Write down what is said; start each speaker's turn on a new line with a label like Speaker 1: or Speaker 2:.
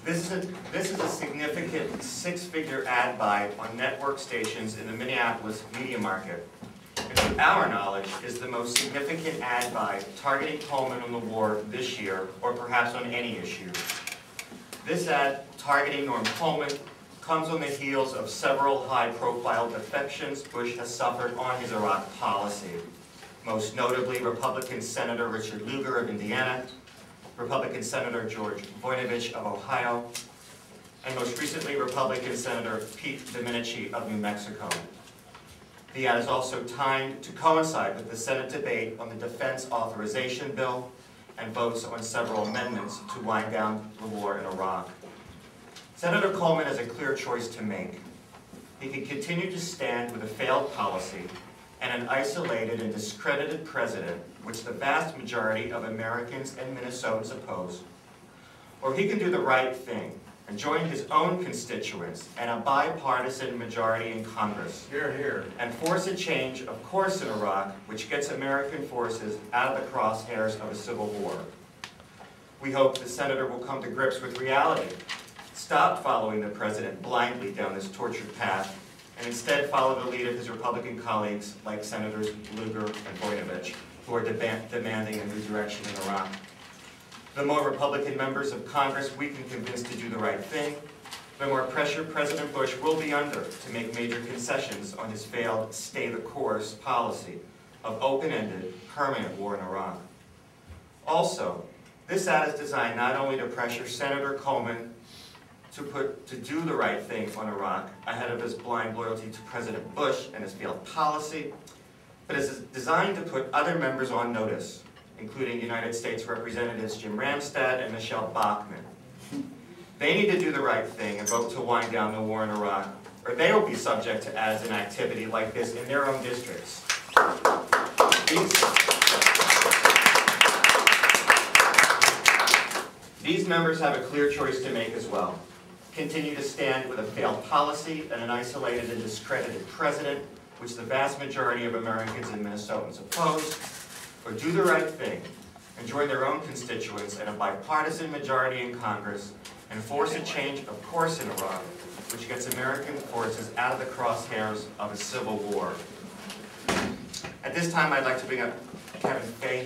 Speaker 1: This is a significant six-figure ad buy on network stations in the Minneapolis media market. And to our knowledge, is the most significant ad buy targeting Coleman on the war this year, or perhaps on any issue. This ad targeting Norm Coleman comes on the heels of several high-profile defections Bush has suffered on his Iraq policy. Most notably, Republican Senator Richard Lugar of Indiana, Republican Senator George Voinovich of Ohio, and most recently, Republican Senator Pete Domenici of New Mexico. The ad is also timed to coincide with the Senate debate on the Defense Authorization Bill and votes on several amendments to wind down the war in Iraq. Senator Coleman has a clear choice to make. He can continue to stand with a failed policy and an isolated and discredited president, which the vast majority of Americans and Minnesotans oppose. Or he can do the right thing and join his own constituents and a bipartisan majority in Congress.
Speaker 2: Hear, hear.
Speaker 1: And force a change of course in Iraq, which gets American forces out of the crosshairs of a civil war. We hope the senator will come to grips with reality, stop following the president blindly down this tortured path, and instead follow the lead of his Republican colleagues like Senators Lugar and Voinovich, who are demanding a new direction in Iraq. The more Republican members of Congress we can convince to do the right thing, the more pressure President Bush will be under to make major concessions on his failed stay-the-course policy of open-ended, permanent war in Iraq. Also, this ad is designed not only to pressure Senator Coleman to do the right thing on Iraq ahead of his blind loyalty to President Bush and his failed policy, but is designed to put other members on notice, including United States Representatives Jim Ramstad and Michelle Bachmann. They need to do the right thing and vote to wind down the war in Iraq, or they will be subject to ads and activity like this in their own districts. These members have a clear choice to make as well. Continue to stand with a failed policy and an isolated and discredited president, which the vast majority of Americans and Minnesotans oppose, or do the right thing and join their own constituents and a bipartisan majority in Congress and force a change of course in Iraq, which gets American forces out of the crosshairs of a civil war. At this time, I'd like to bring up Kevin Fahey.